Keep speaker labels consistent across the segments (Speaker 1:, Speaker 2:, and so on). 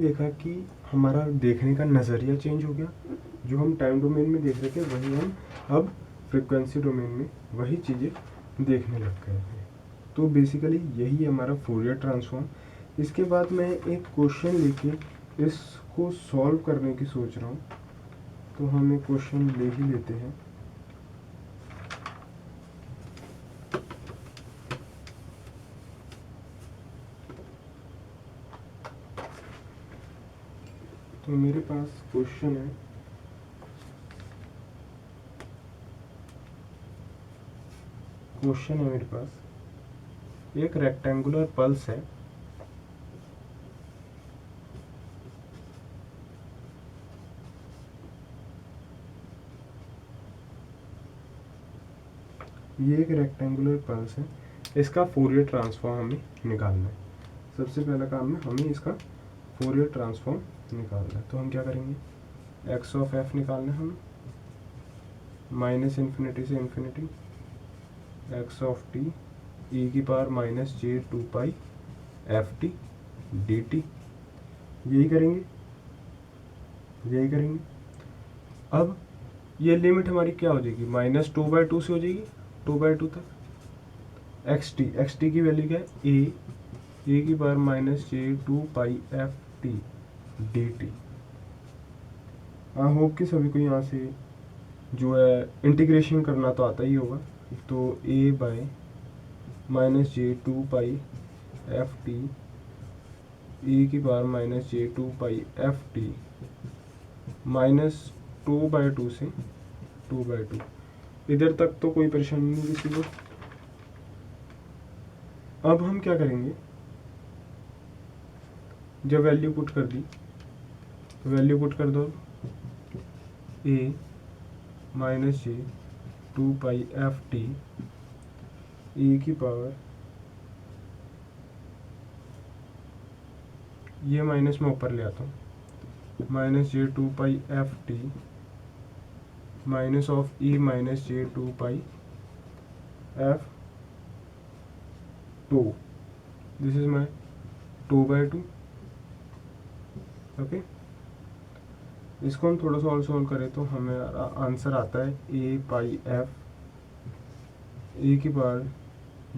Speaker 1: देखा कि हमारा देखने का नज़रिया चेंज हो गया। जो हम टाइम डोमेन में देख रहे थे वही हम अब फ्रिक्वेंसी डोमेन में वही चीज़ें देखने लग गए हैं। तो बेसिकली यही हमारा फोरियर ट्रांसफॉर्म। इसके बाद मैं एक क्वेश्चन लेके इसको सॉल्व करने की सोच रहा हूँ। तो हम एक क्वेश्चन ले ही लेते हैं। तो मेरे पास क्वेश्चन है, मेरे पास एक रेक्टेंगुलर पल्स है। ये एक रेक्टेंगुलर पल्स है, इसका फोरियर ट्रांसफॉर्म हमें निकालना है। सबसे पहला काम है हमें इसका फोरियर ट्रांसफॉर्म निकालना है। तो हम क्या करेंगे, एक्स ऑफ एफ निकालना है हमें, माइनस इन्फिनिटी से infinity x of T e की power minus j 2 pi f T D T. यही करेंगे। अब ये लिमिट हमारी क्या हो जाएगी, -2/2 से हो जाएगी 2/2 तक। एक्स टी की वैल्यू क्या है, ए की power minus j 2 pi f T D T. I hope कि सभी को यहाँ से जो है इंटीग्रेशन करना तो आता ही होगा। तो A by minus j 2 pi f t e की power minus j 2 pi f t -2/2 से 2/2। इधर तक तो कोई परेशानी नहीं किसी को। अब हम क्या करेंगे, जब वैल्यू पुट कर दी तो वैल्यू पुट कर दो, ए minus j 2 pi f t e की पावर, ये माइनस में ऊपर ले आता हूँ, minus j 2 pi f T minus of E minus j 2 pi f 2। This is my 2/2। Okay, इसको हम थोड़ा सा और सॉल्व करें तो हमें आंसर आता है ए पाई एफ ई की power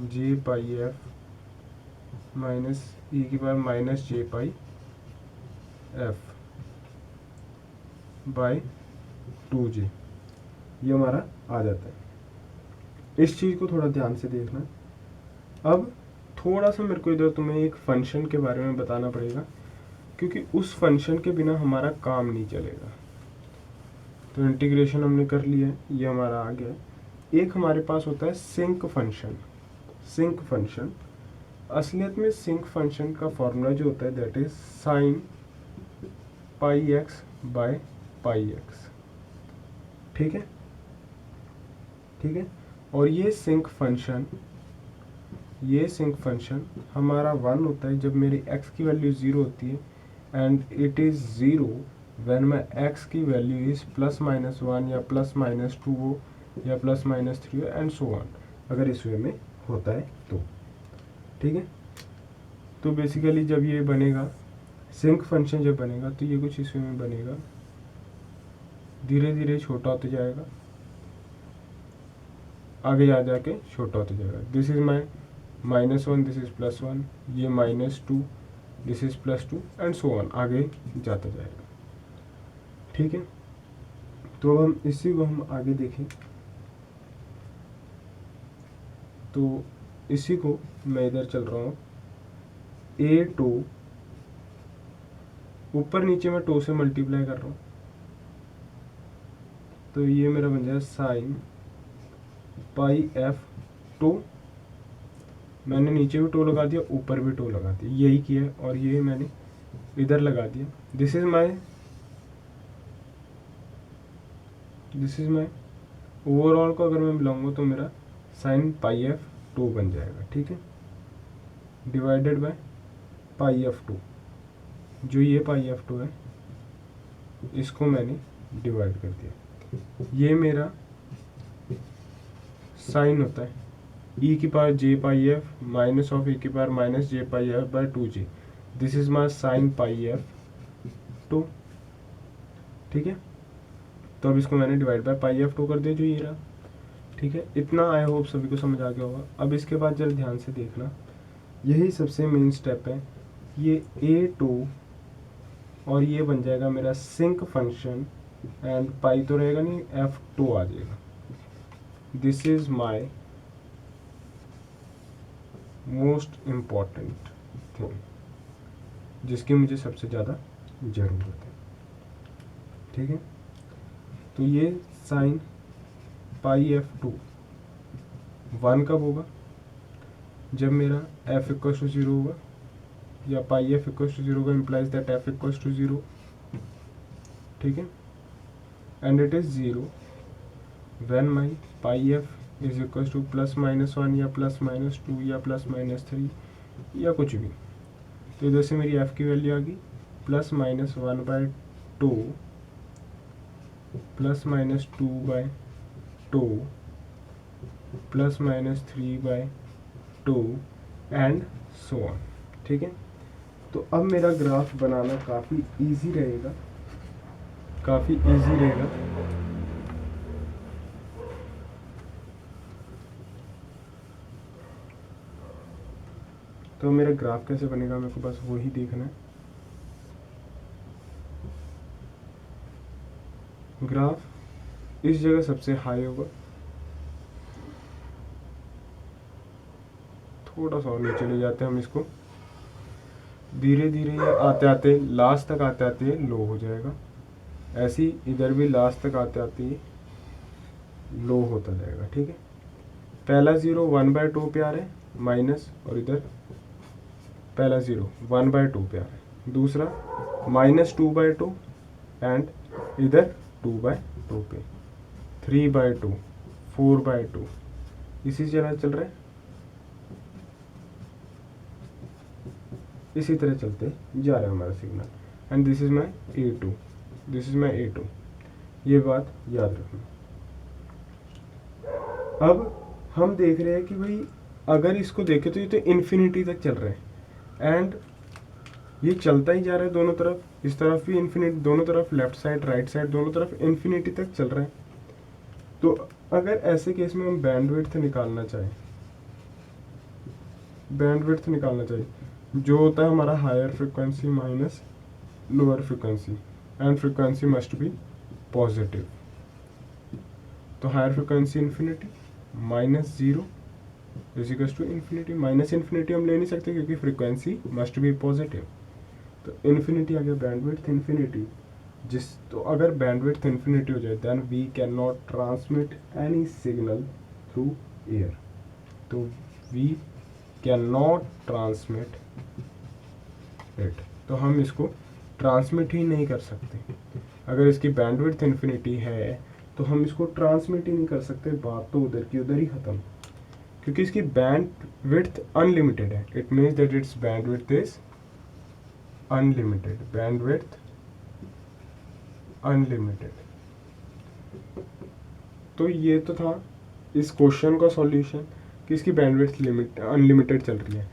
Speaker 1: j pi f minus ई की power minus j pi f by 2j। ये हमारा आ जाता है। इस चीज़ को थोड़ा ध्यान से देखना। अब थोड़ा सा मेरे को इधर तुम्हें एक फंक्शन के बारे में बताना पड़ेगा, क्योंकि उस फंक्शन के बिना हमारा काम नहीं चलेगा। तो इंटीग्रेशन हमने कर लिया है, ये हमारा आ गया। एक हमारे पास होता है सिंक फंक्शन। सिंक फंक्शन असलियत में सिंक फंक्शन का फॉर्मूला जो होता है that is sine pi x by pi x. ठीक है। और ये सिंक फंक्शन हमारा 1 होता है जब मेरी x की वैल्यू 0 होती है, and it is 0 when my x की वैल्यू इज़ +-1 या +-2 हो या +-3 हो एंड सो ऑन, अगर इस वे में होता है तो। ठीक है। तो बेसिकली जब ये बनेगा सिंक फंक्शन, जब बनेगा तो ये कुछ इस वे में बनेगा, धीरे धीरे छोटा होते जाएगा, आगे जा जाके छोटा होते जाएगा। This is my -1, this is +1, ये -2, this is +2 and so on, आगे जाता जाएगा। ठीक है। तो अब हम इसी को हम आगे देखें। तो इसी को मैं इधर चल रहा हूँ, ए टो ऊपर नीचे में टो से मल्टीप्लाई कर रहा हूँ, तो ये मेरा बन जाएगा साइन पाई एफ टो। मैंने नीचे भी टो लगा दिया, ऊपर भी टो लगा दिया, यही किया। और ये मैंने इधर लगा दिया। दिस इज माई ओवरऑल को अगर मैं मिलाऊंगा तो मेरा साइन पाई एफ टो बन जाएगा। ठीक है, divided by pi F two. जो ये पाई एफ टू है इसको मैंने डिवाइड कर दिया। ये मेरा साइन होता है ई की power j pi f minus of e की power minus j pi f by 2j। This is my sine pi f 2, ठीक है। तो अब इसको मैंने डिवाइड बाय पाई एफ 2 कर दिया, जो ये रहा, ठीक है। इतना आई होप सभी को समझ आ गया होगा। अब इसके बाद जरा ध्यान से देखना, यही सबसे मेन स्टेप है। ये A2 और ये बन जाएगा मेरा सिंक फंक्शन, एंड पाई तो रहेगा नहीं, F2 आ जाएगा। This is my most important thing, जिसकी मुझे सबसे ज़्यादा ज़रूरत है, ठीक है। तो ये साइन पाई F2 1 कब होगा, जब मेरा f इक्वल टू 0 होगा, या पाई f इक्वल टू 0 होगा, implies that f equal to 0, ठीक है। And it is 0 when my pi f is equal to +-1 या +-2 या +-3 या कुछ भी। तो इधर से मेरी f की वैल्यू आ गई +-1/2 +-2/2 +-3/2 एंड सो ऑन, ठीक है। तो अब मेरा ग्राफ बनाना काफ़ी इजी रहेगा, काफ़ी इजी रहेगा। तो मेरा ग्राफ कैसे बनेगा, मेरे को बस वही देखना है। ग्राफ इस जगह सबसे हाई होगा, थोड़ा सा और नीचे ले जाते हैं हम इसको, धीरे धीरे ये आते आते लास्ट तक आते आते लो हो जाएगा। ऐसे ही इधर भी लास्ट तक आते आते लो होता जाएगा, ठीक है। पहला 0 1/2 पे आ रहा है माइनस, और इधर पहला 0 1/2 पे आ रहा है, दूसरा -2/2 एंड इधर 2/2 पे, 3/2 4/2, इसी तरह चल रहा है, इसी तरह चलते जा रहा है हमारा signal. And this is my A2, this is my A2, ये बात याद रखना। अब हम देख रहे हैं कि भाई अगर इसको देखें तो ये तो इन्फिनिटी तक चल रहा है, एंड ये चलता ही जा रहा है दोनों तरफ, इस तरफ भी इन्फिनिटी, दोनों तरफ लेफ्ट साइड राइट साइड दोनों तरफ इन्फिनिटी तक चल रहा है। तो अगर ऐसे केस में हम बैंडविड्थ निकालना चाहें, बैंडविड्थ निकालना चाहिए, जो होता है हमारा higher frequency minus lower frequency, and frequency must be positive. तो higher frequency infinity -0 equals to infinity, minus infinity हम ले नहीं सकते क्योंकि फ्रिक्वेंसी मस्ट बी पॉजिटिव। तो इन्फिनिटी आ गया, बैंडविड्थ इन्फिनिटी। तो अगर बैंडविड्थ इन्फिनिटी हो जाए then we can not transmit any signal through air. तो we can not transmit it, तो हम इसको ट्रांसमिट ही नहीं कर सकते। अगर इसकी बैंडविड्थ इन्फिनिटी है तो हम इसको ट्रांसमिट ही नहीं कर सकते, बात तो उधर की उधर ही खत्म, क्योंकि इसकी बैंडविड्थ अनलिमिटेड है। It means that it's bandwidth is unlimited, bandwidth unlimited. तो ये तो था इस क्वेश्चन का सॉल्यूशन कि इसकी बैंडविड्थ अनलिमिटेड चल रही है।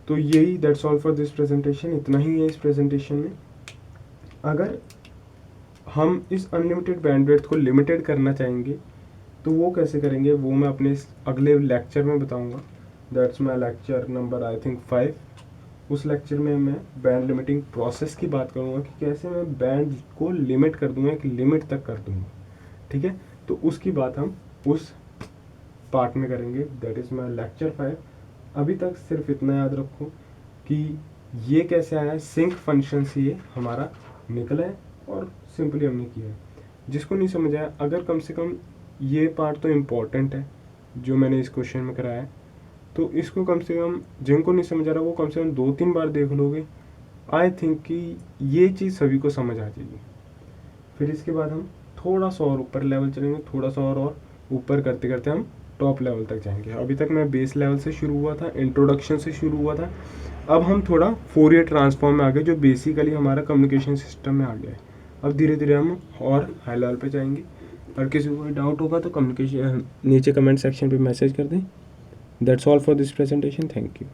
Speaker 1: तो यही that's all for this presentation, इतना ही है इस प्रेजेंटेशन में। अगर हम इस अनलिमिटेड बैंडविड्थ को लिमिटेड करना चाहेंगे तो वो कैसे करेंगे, वो मैं अपने इस अगले लेक्चर में बताऊंगा। That's my lecture number I think 5। उस लेक्चर में मैं बैंड लिमिटिंग प्रोसेस की बात करूंगा कि कैसे मैं बैंड को लिमिट कर दूंगा, एक लिमिट तक कर दूंगा, ठीक है। तो उसकी बात हम उस पार्ट में करेंगे, दैट इज़ माय लेक्चर 5। अभी तक सिर्फ इतना याद रखो कि ये कैसे आया है, सिंक फंक्शन से ये हमारा निकला है और सिंपली हमने किया है। जिसको नहीं समझ आया, अगर कम से कम ये पार्ट तो इम्पोर्टेंट है जो मैंने इस क्वेश्चन में कराया है, तो इसको कम से कम, जिनको नहीं समझ आ रहा वो कम से कम 2-3 बार देख लोगे, आई थिंक कि ये चीज़ सभी को समझ आ जाएगी। फिर इसके बाद हम थोड़ा सा और ऊपर लेवल चलेंगे, थोड़ा सा और ऊपर करते करते हम टॉप लेवल तक जाएंगे। अभी तक मैं बेस लेवल से शुरू हुआ था, इंट्रोडक्शन से शुरू हुआ था, अब हम थोड़ा फोरियर ट्रांसफॉर्म में आ गए जो बेसिकली हमारा कम्युनिकेशन सिस्टम में आ गया है। अब धीरे धीरे हम और हाई लेवल पे जाएंगे। और किसी को कोई डाउट होगा तो कम्युनिकेशन नीचे कमेंट सेक्शन पे मैसेज कर दें। That's all for this presentation, thank you.